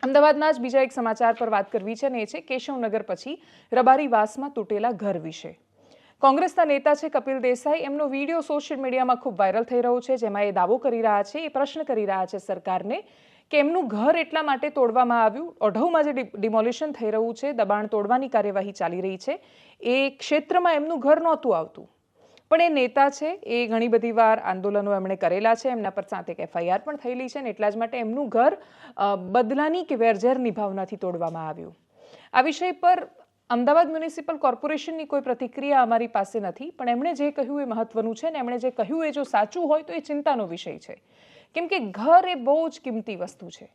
અમદાવાદના જ બીજા એક સમાચાર પર વાત કરવી છે અને એ છે કેશવનગર પછી રબારીવાસમાં તૂટેલા ઘર વિશે। કોંગ્રેસના નેતા છે કપિલ દેસાઈ, એમનો વિડીયો સોશિયલ મીડિયામાં ખૂબ વાયરલ થઈ રહ્યો છે, જેમાં એ દાવો કરી રહ્યા છે, એ પ્રશ્ન કરી રહ્યા છે સરકારને કે એમનું ઘર એટલા માટે તોડવામાં આવ્યું, ઓઢવમાં જે ડિમોલિશન થઈ રહ્યું છે, દબાણ તોડવાની કાર્યવાહી ચાલી રહી છે, એ ક્ષેત્રમાં એમનું ઘર નહોતું આવતું, પણ એ નેતા છે, એ ઘણી બધી વાર આંદોલનો એમણે કરેલા છે, એમના પર સાથે એક FIR પણ થયેલી છે, અને એટલા જ માટે એમનું ઘર બદલાની કે વેરઝેર નિભાવનાથી તોડવામાં આવ્યું। આ વિષય પર અમદાવાદ મ્યુનિસિપલ કોર્પોરેશનની કોઈ પ્રતિક્રિયા અમારી પાસે નથી, પણ એમણે જે કહ્યું એ મહત્વનું છે, અને એમણે જે કહ્યું એ જો સાચું હોય તો એ ચિંતાનો વિષય છે, કેમ કે ઘર એ બહુ જ કિંમતી વસ્તુ છે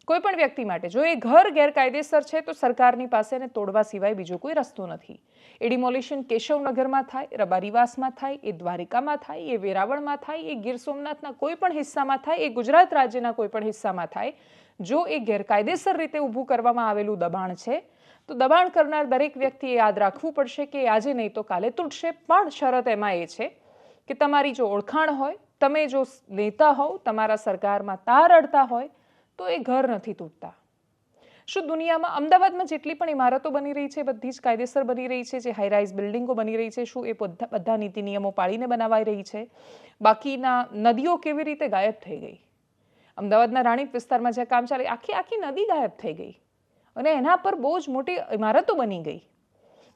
કોઈ પણ વ્યક્તિ માટે। જો એ ઘર ગેરકાયદેસર છે તો સરકારની પાસે એને તોડવા સિવાય બીજો કોઈ રસ્તો નથી। એ ડિમોલિશન કેશવનગરમાં થાય, રબારીવાસમાં થાય, એ દ્વારિકામાં થાય, એ વેરાવળમાં થાય, એ ગીર સોમનાથના કોઈ પણ હિસ્સામાં થાય, એ ગુજરાત રાજ્યના કોઈ પણ હિસ્સામાં થાય, જો એ ગેરકાયદેસર રીતે ઊભું કરવામાં આવેલું દબાણ છે તો દબાણ કરનાર દરેક વ્યક્તિએ યાદ રાખવું પડશે કે આજે નહીં તો કાલે તૂટશે, પણ શરત એમાં એ છે કે તમારી જો ઓળખાણ હોય, તમે જો નેતા હોવ, તમારા સરકારમાં તાર અડતા હોય તો એ ઘર નથી તૂટતા। શું દુનિયામાં અમદાવાદમાં જેટલી પણ ઇમારતો બની રહી છે બધી જ કાયદેસર બની રહી છે? જે હાઈરાઇઝ બિલ્ડિંગો બની રહી છે શું એ બધા નીતિ નિયમો પાળીને બનાવાઈ રહી છે? બાકીના નદીઓ કેવી રીતે ગાયબ થઈ ગઈ? અમદાવાદના રાણીપ વિસ્તારમાં જ્યાં કામ ચાલે આખી નદી ગાયબ થઈ ગઈ અને એના પર બહુ જ મોટી ઇમારતો બની ગઈ।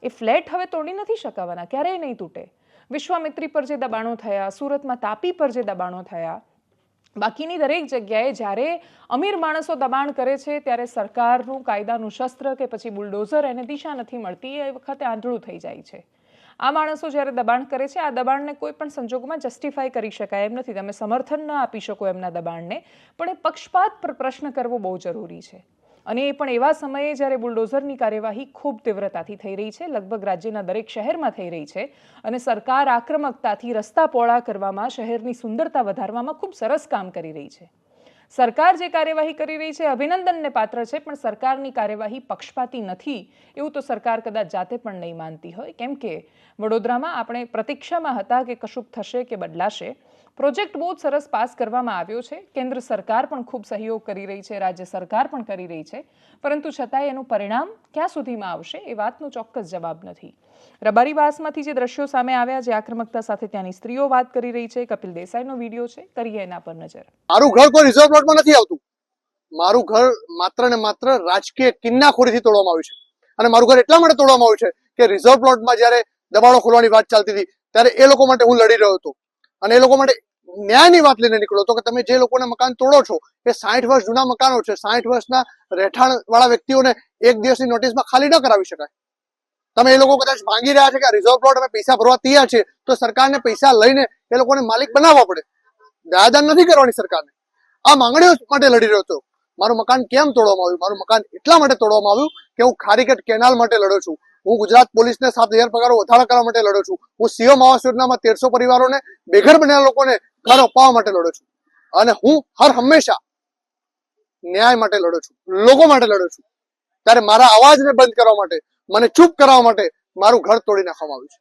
એ ફ્લેટ હવે તોડી નથી શકાવાના, ક્યારેય નહીં તૂટે। વિશ્વામિત્રી પર જે દબાણો થયા, સુરતમાં તાપી પર જે દબાણો થયા, બાકીની દરેક જગ્યાએ જ્યારે અમીર માણસો દબાણ કરે છે ત્યારે સરકારનું કાયદાનું શસ્ત્ર કે પછી બુલડોઝર એને દિશા નથી મળતી, એ વખતે આંધળું થઈ જાય છે। આ માણસો જ્યારે દબાણ કરે છે, આ દબાણને કોઈ પણ સંજોગોમાં જસ્ટિફાઈ કરી શકાય એમ નથી, તમે સમર્થન ન આપી શકો એમના દબાણને, પણ એ પક્ષપાત પર પ્રશ્ન કરવો બહુ જરૂરી છે। અને એ પણ એવા સમયે જ્યારે બુલડોઝરની કાર્યવાહી ખૂબ તીવ્રતાથી થઈ રહી છે, લગભગ રાજ્યના દરેક શહેરમાં થઈ રહી છે, અને સરકાર આક્રમકતાથી રસ્તા પહોળા કરવામાં, શહેરની સુંદરતા વધારવામાં ખૂબ સરસ કામ કરી રહી છે। સરકાર જે કાર્યવાહી કરી રહી છે અભિનંદનને પાત્ર છે, પણ સરકારની કાર્યવાહી પક્ષપાતી નથી એવું તો સરકાર કદાચ જાતે પણ નહીં માનતી હોય, કેમ કે વડોદરામાં આપણે પ્રતીક્ષામાં હતા કે કશુંક થશે કે બદલાશે। પ્રોજેક્ટ બહુ જ સરસ પાસ કરવામાં આવ્યો છે, કેન્દ્ર સરકાર પણ ખૂબ સહયોગ કરી રહી છે, રાજ્ય સરકાર પણ કરી રહી છે, પરંતુ છતાંય એનું પરિણામ ક્યાં સુધીમાં આવશે એ વાતનો ચોક્કસ જવાબ નથી। રબારીવાસમાંથી જે દ્રશ્યો સામે આવ્યા, જે આક્રમકતા સાથે ત્યાંની સ્ત્રીઓ વાત કરી રહી છે, કપિલ દેસાઈનો વિડીયો છે, કરીએ એના પર નજર। મારું ઘર કોઈ રિઝર્વ પ્લોટમાં નથી આવતું, મારું ઘર માત્ર ને માત્ર રાજકીય કિન્નાખોરીથી તોડવામાં આવ્યું છે, અને મારું ઘર એટલા માટે તોડવામાં આવ્યું છે કે રિઝર્વ પ્લોટમાં જ્યારે દબાણો ખોલવાની વાત ચાલતી હતી ત્યારે એ લોકો માટે હું લડી રહ્યો હતો, અને એ લોકો માટે ન્યાયની વાત લઈને નીકળ્યો હતો કે તમે જે લોકોને મકાન તોડો છો એ 60 વર્ષ જૂના મકાનો છે, 60 વર્ષના રહેઠાણ વાળા વ્યક્તિઓને એક દિવસની નોટિસમાં ખાલી ન કરાવી શકાય। તમે એ લોકો કદાચ માંગી રહ્યા છે કે રિઝર્વ પ્લોટ અમે પૈસા ભરવા તૈયાર છે, તો સરકારને પૈસા લઈને એ લોકોને માલિક બનાવવા પડે, દયાદાન નથી કરવાની સરકારને। આ માંગણીઓ માટે લડી રહ્યો હતો। મારું મકાન કેમ તોડવામાં આવ્યું? મારું મકાન એટલા માટે તોડવામાં આવ્યું કે હું ખારીગેટ કેનાલ માટે લડ્યો છું, હું ગુજરાત પોલીસને 7,000 પગારો વધારો કરવા માટે લડ્યો છું, હું સીએમ આવાસ યોજનામાં 1300 પરિવારોને બેઘર બનેલા લોકોને ઘર અપાવવા માટે લડ્યો છું, અને હું હર હંમેશા ન્યાય માટે લડ્યો છું, લોકો માટે લડ્યો છું। ત્યારે મારા અવાજને બંધ કરવા માટે, મને ચૂપ કરવા માટે મારું ઘર તોડી નાખવામાં આવ્યું છે,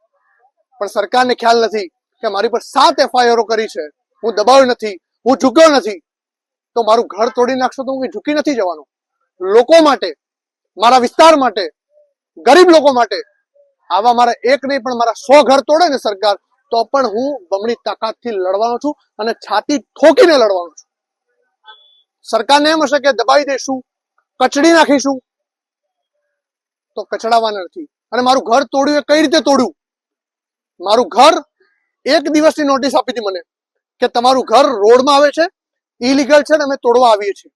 પણ સરકારને ખ્યાલ નથી કે મારી પર 7 FIR કરી છે, હું દબાવ્યો નથી, હું ઝૂક્યો નથી, તો મારું ઘર તોડી નાખશો તો હું ઝૂકી નથી જવાનો। લોકો માટે, મારા વિસ્તાર માટે, ગરીબ લોકો માટે આવા મારા એક નહીં પણ મારા 100 ઘર તોડે ને સરકાર, તો પણ હું બમણી તાકાતથી લડવાનો છું અને છાતી ઠોકીને લડવાનો છું। સરકારને એમ હશે કે દબાવી દઈશું, કચડી નાખીશું, તો કચડાવાના નથી। અને મારું ઘર તોડ્યું એ કઈ રીતે તોડ્યું? મારું ઘર એક દિવસની નોટિસ આપી હતી મને કે તમારું ઘર રોડમાં આવે છે, ઇલીગલ છે, અમે તોડવા આવીએ છીએ।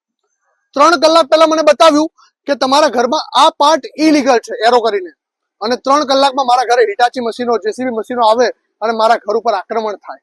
3 કલાક પહેલા મને બતાવ્યું કે તમારા ઘરમાં આ પાર્ટ ઇલીગલ છે એરો કરીને, અને 3 કલાકમાં મારા ઘરે હિટાચી મશીનો, જેસીબી મશીનો આવે અને મારા ઘર ઉપર આક્રમણ થાય।